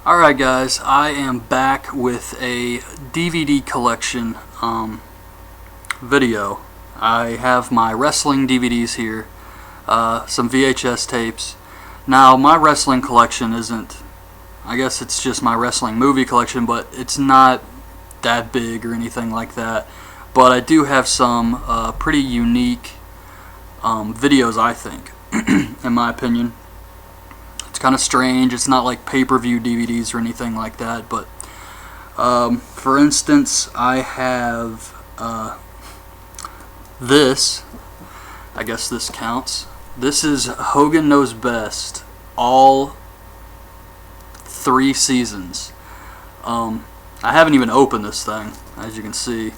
Alright guys, I am back with a DVD collection video. I have my wrestling DVDs here, some VHS tapes. Now my wrestling collection isn't, I guess it's just my wrestling movie collection, but it's not that big or anything like that. But I do have some pretty unique videos, I think, in my opinion. Kind of strange. It's not like pay-per-view DVDs or anything like that, but for instance, I have this. I guess this counts. This is Hogan Knows Best, all 3 seasons. I haven't even opened this thing, as you can see,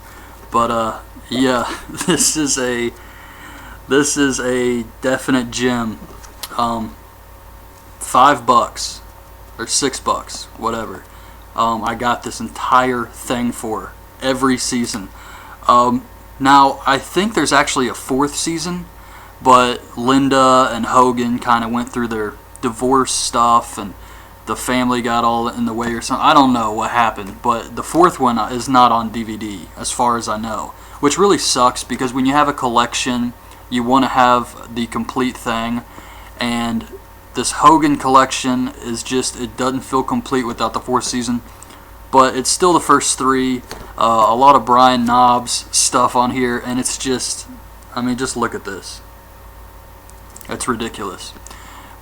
but yeah, this is a definite gem. $5 or $6, whatever. I got this entire thing for every season. Now I think there's actually a 4th season, but Linda and Hogan kind of went through their divorce stuff, and the family got all in the way or something. I don't know what happened, but the 4th one is not on DVD, as far as I know, which really sucks because when you have a collection, you want to have the complete thing, and this Hogan collection is just, it doesn't feel complete without the 4th season, but it's still the first 3. A lot of Brian Knobbs stuff on here, and it's just, I mean, just look at this. It's ridiculous.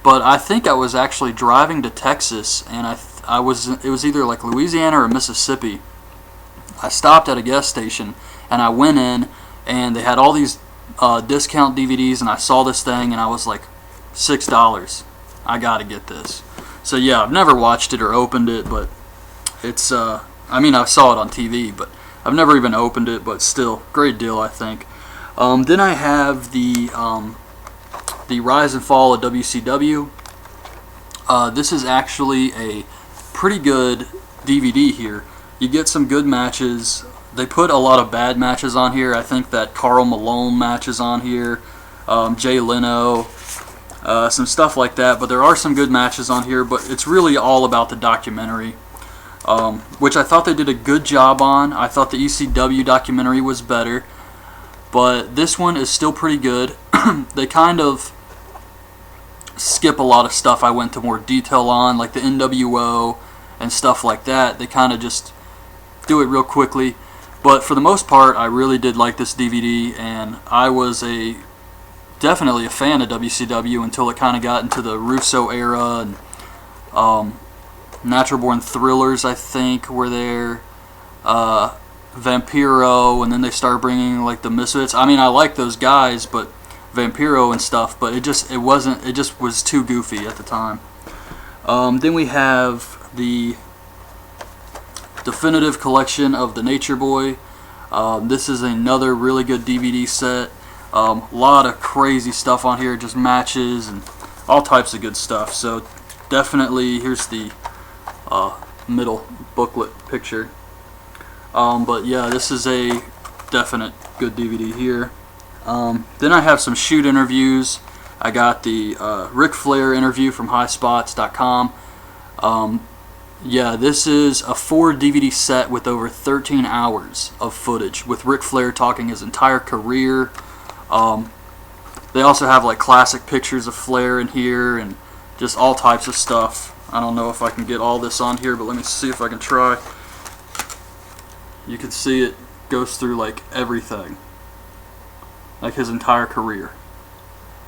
But I think I was actually driving to Texas, and it was either like Louisiana or Mississippi. I stopped at a gas station, and I went in, and they had all these discount DVDs, and I saw this thing, and I was like, $6. I gotta get this. So yeah, I've never watched it or opened it, but it's I mean, I saw it on TV, but I've never even opened it, but still, great deal, I think. Then I have the Rise and Fall of WCW. This is actually a pretty good DVD here. You get some good matches. They put a lot of bad matches on here. I think that Karl Malone match is on here, Jay Leno, some stuff like that, but there are some good matches on here, but it's really all about the documentary, which I thought they did a good job on. I thought the ECW documentary was better, but this one is still pretty good. They kind of skip a lot of stuff I went to more detail on, like the NWO and stuff like that. They kind of just do it real quickly, but for the most part, I really did like this DVD, and I was definitely a fan of WCW until it kind of got into the Russo era, and Natural Born Thrillers, I think, were there, Vampiro, and then they started bringing like the Misfits. I mean, I like those guys, but Vampiro and stuff, but it just was too goofy at the time. Then we have the definitive collection of the Nature Boy. This is another really good DVD set. A lot of crazy stuff on here, just matches and all types of good stuff. So definitely, here's the middle booklet picture. But yeah, this is a definite good DVD here. Then I have some shoot interviews. I got the Ric Flair interview from highspots.com. Yeah, this is a 4 DVD set with over 13 hours of footage with Ric Flair talking his entire career. They also have like classic pictures of Flair in here and just all types of stuff. I don't know if I can get all this on here, but let me see if I can try. You can see it goes through like everything, like his entire career.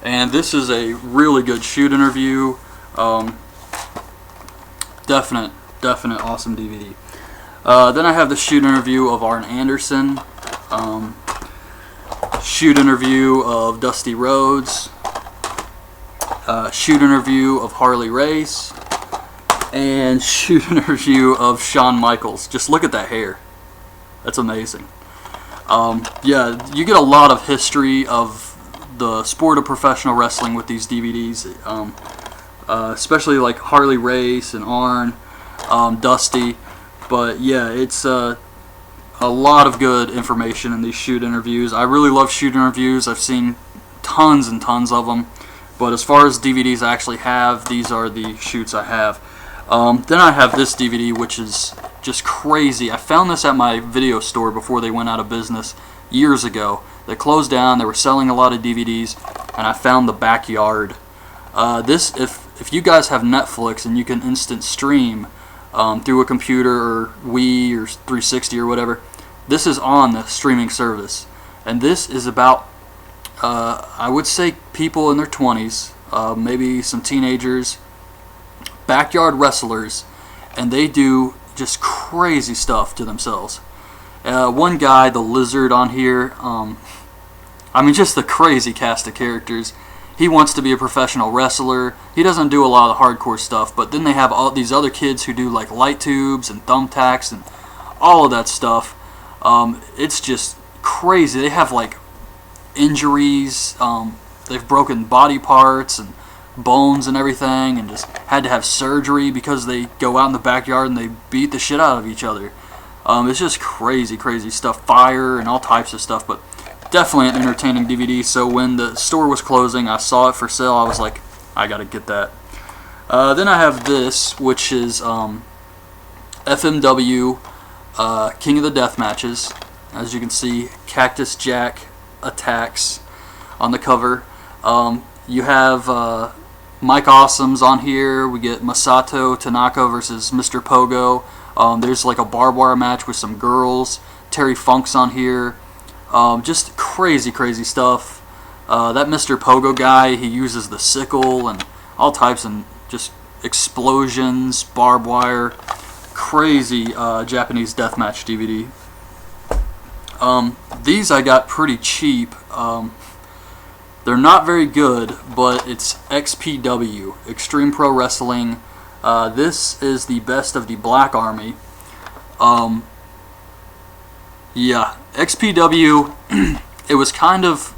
And this is a really good shoot interview. Definite awesome DVD. Then I have the shoot interview of Arn Anderson. Shoot interview of Dusty Rhodes, shoot interview of Harley Race, and shoot interview of Shawn Michaels. Just look at that hair. That's amazing. Yeah, you get a lot of history of the sport of professional wrestling with these DVDs, especially like Harley Race and Arn, Dusty. But yeah, it's a lot of good information in these shoot interviews. I really love shoot interviews. I've seen tons and tons of them, but as far as DVDs I actually have, these are the shoots I have. Then I have this DVD, which is just crazy. I found this at my video store before they went out of business years ago. They closed down. They were selling a lot of DVDs, and I found The Backyard. If you guys have Netflix and you can instant stream through a computer or Wii or 360 or whatever, this is on the streaming service. And this is about, I would say, people in their 20s, maybe some teenagers, backyard wrestlers, and they do just crazy stuff to themselves. One guy, the Lizard on here, I mean, just the crazy cast of characters. He wants to be a professional wrestler. He doesn't do a lot of the hardcore stuff, but then they have all these other kids who do like light tubes and thumbtacks and all of that stuff. It's just crazy. They have like injuries. They've broken body parts and bones and everything, and just had to have surgery because they go out in the backyard and they beat the shit out of each other. It's just crazy, crazy stuff. Fire and all types of stuff, but definitely an entertaining DVD. So when the store was closing, I saw it for sale. I was like, I gotta get that. Then I have this, which is FMW King of the Death Matches. As you can see, Cactus Jack attacks on the cover. You have Mike Awesome's on here. We get Masato Tanaka versus Mr. Pogo. There's like a barbed wire match with some girls. Terry Funk's on here. Just crazy, crazy stuff. That Mr. Pogo guy, he uses the sickle and all types and just explosions, barbed wire. Crazy Japanese deathmatch DVD. These I got pretty cheap. They're not very good, but it's XPW, Extreme Pro Wrestling. This is the best of the Black Army. Yeah, XPW, it was kind of,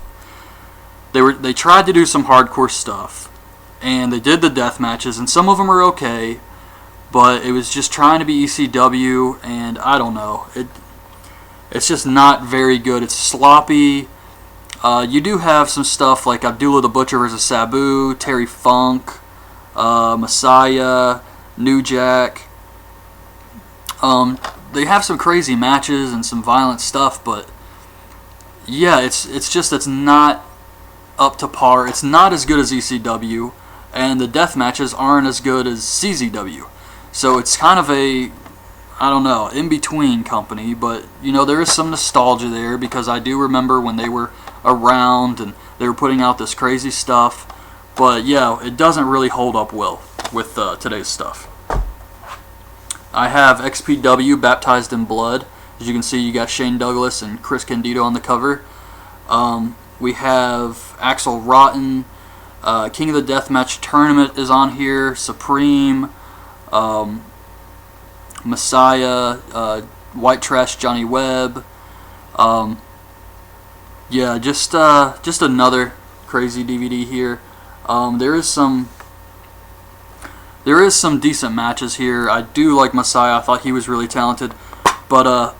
they tried to do some hardcore stuff, and they did the death matches, and some of them are okay, but it was just trying to be ECW, and I don't know, it's just not very good. It's sloppy. You do have some stuff like Abdullah the Butcher versus Sabu, Terry Funk, Messiah, New Jack. They have some crazy matches and some violent stuff, but yeah, it's not up to par. It's not as good as ECW, and the death matches aren't as good as CZW. So it's kind of a, I don't know, in-between company, but you know, there is some nostalgia there because I do remember when they were around and they were putting out this crazy stuff. But yeah, it doesn't really hold up well with today's stuff. I have XPW Baptized in Blood. As you can see, you got Shane Douglas and Chris Candido on the cover. We have Axel Rotten. King of the Deathmatch Tournament is on here. Supreme. Messiah. White Trash Johnny Webb. Yeah, just another crazy DVD here. There is some decent matches here. I do like Messiah. I thought he was really talented, but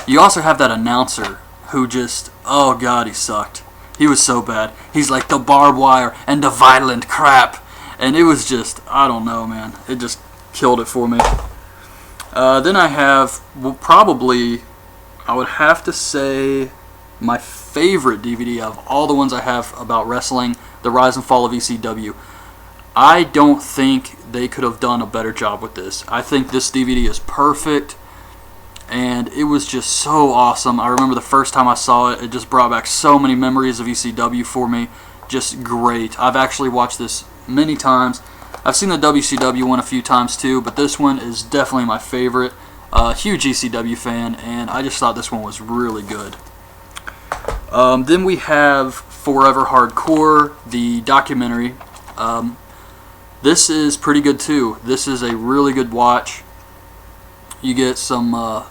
you also have that announcer who just, oh god, he sucked. He was so bad. He's like the barbed wire and the violent crap, and it was just, I don't know, man. It just killed it for me. Then I have, well, probably, I would have to say, my favorite DVD of all the ones I have about wrestling, The Rise and Fall of ECW. I don't think they could have done a better job with this. I think this DVD is perfect, and it was just so awesome. I remember the first time I saw it, it just brought back so many memories of ECW for me. Just great. I've actually watched this many times. I've seen the WCW one a few times too, but this one is definitely my favorite. Huge ECW fan, and I just thought this one was really good. Then we have Forever Hardcore, the documentary. This is pretty good too. This is a really good watch. You get some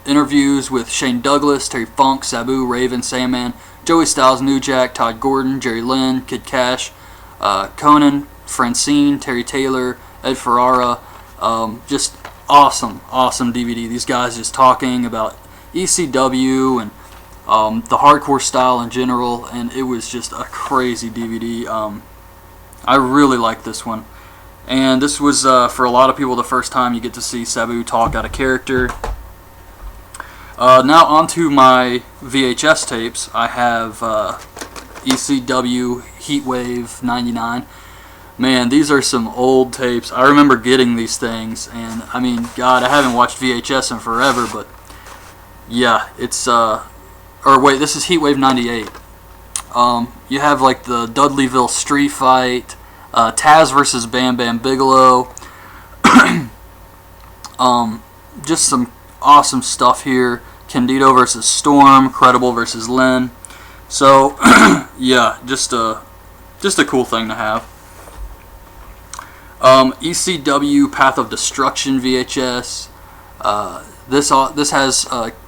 interviews with Shane Douglas, Terry Funk, Sabu, Raven, Sandman, Joey Styles, New Jack, Todd Gordon, Jerry Lynn, Kid Cash, Conan, Francine, Terry Taylor, Ed Ferrara. Just awesome DVD. These guys just talking about ECW and the hardcore style in general, and it was just a crazy DVD. I really like this one. And this was, for a lot of people, the first time you get to see Sabu talk out of character. Now onto my VHS tapes. I have ECW Heatwave 99. Man, these are some old tapes. I remember getting these things, and I mean, God, I haven't watched VHS in forever, but yeah, it's, or wait, this is Heatwave 98. You have like the Dudleyville Street Fight, Taz versus Bam Bam Bigelow, just some awesome stuff here. Candido versus Storm, Credible versus Lynn. So, yeah, just a cool thing to have. ECW Path of Destruction VHS. This has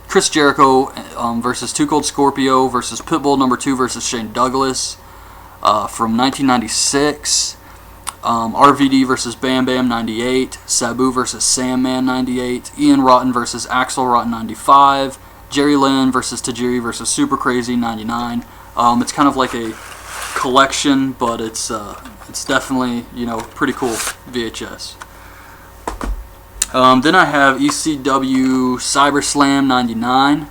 Chris Jericho versus Too Cold Scorpio versus Pitbull #2 versus Shane Douglas from 1996. RVD versus Bam Bam 98. Sabu versus Sandman 98. Ian Rotten versus Axl Rotten 95. Jerry Lynn versus Tajiri versus Super Crazy 99. It's kind of like a collection, but it's definitely, you know, pretty cool VHS. Then I have ECW CyberSlam 99.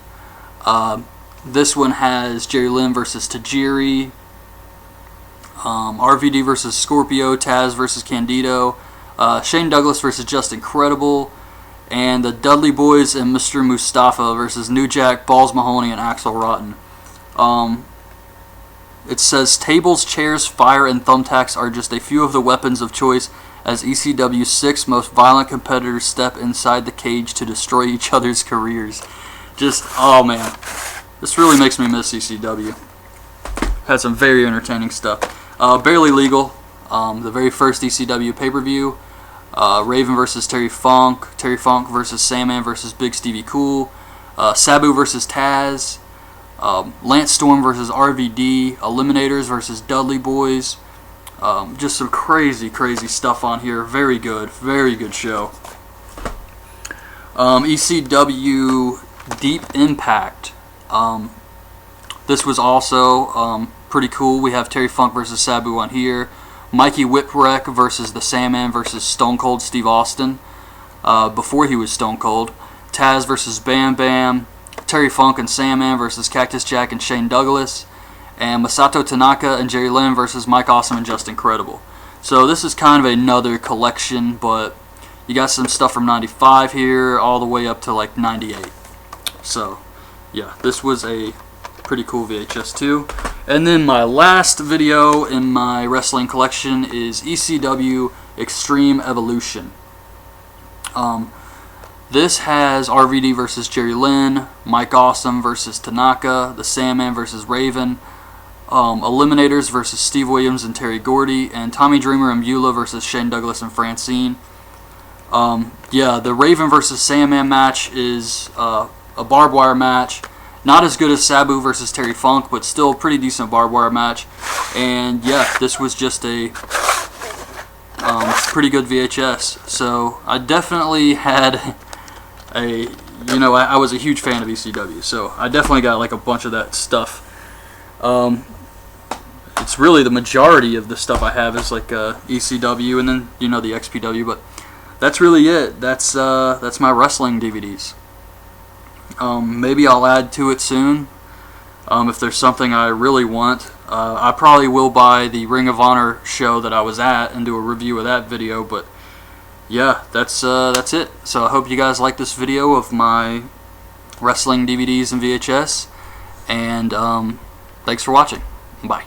This one has Jerry Lynn versus Tajiri, RVD versus Scorpio, Taz versus Candido, Shane Douglas versus Justin Credible, and the Dudley Boys and Mr. Mustafa versus New Jack, Balls Mahoney, and Axl Rotten. It says tables, chairs, fire, and thumbtacks are just a few of the weapons of choice as ECW's 6 most violent competitors step inside the cage to destroy each other's careers. Just, oh man, this really makes me miss ECW. Had some very entertaining stuff. Barely Legal, the very first ECW pay-per-view. Raven versus Terry Funk versus Sandman versus Big Stevie Cool. Sabu versus Taz. Lance Storm versus RVD, Eliminators versus Dudley Boys. Just some crazy stuff on here. Very good show. ECW Deep Impact. This was also pretty cool. We have Terry Funk versus Sabu on here. Mikey Whipwreck versus the Sandman versus Stone Cold Steve Austin before he was Stone Cold. Taz versus Bam Bam. Terry Funk and Sandman versus Cactus Jack and Shane Douglas, and Masato Tanaka and Jerry Lynn versus Mike Awesome and Justin Credible. So this is kind of another collection, but you got some stuff from 95 here all the way up to like 98. So yeah, this was a pretty cool VHS too. And then my last video in my wrestling collection is ECW Extreme Evolution. This has RVD versus Jerry Lynn, Mike Awesome versus Tanaka, the Sandman versus Raven, Eliminators versus Steve Williams and Terry Gordy, and Tommy Dreamer and Beulah versus Shane Douglas and Francine. Yeah, the Raven versus Sandman match is a barbed wire match. Not as good as Sabu versus Terry Funk, but still a pretty decent barbed wire match. And yeah, this was just a pretty good VHS. So I definitely had I was a huge fan of ECW, so I definitely got like a bunch of that stuff. It's really the majority of the stuff I have is like ECW and then the XPW, but that's really it. That's my wrestling DVDs. Maybe I'll add to it soon if there's something I really want. I probably will buy the Ring of Honor show that I was at and do a review of that video, but yeah, that's it. So I hope you guys like this video of my wrestling DVDs and VHS, and thanks for watching. Bye.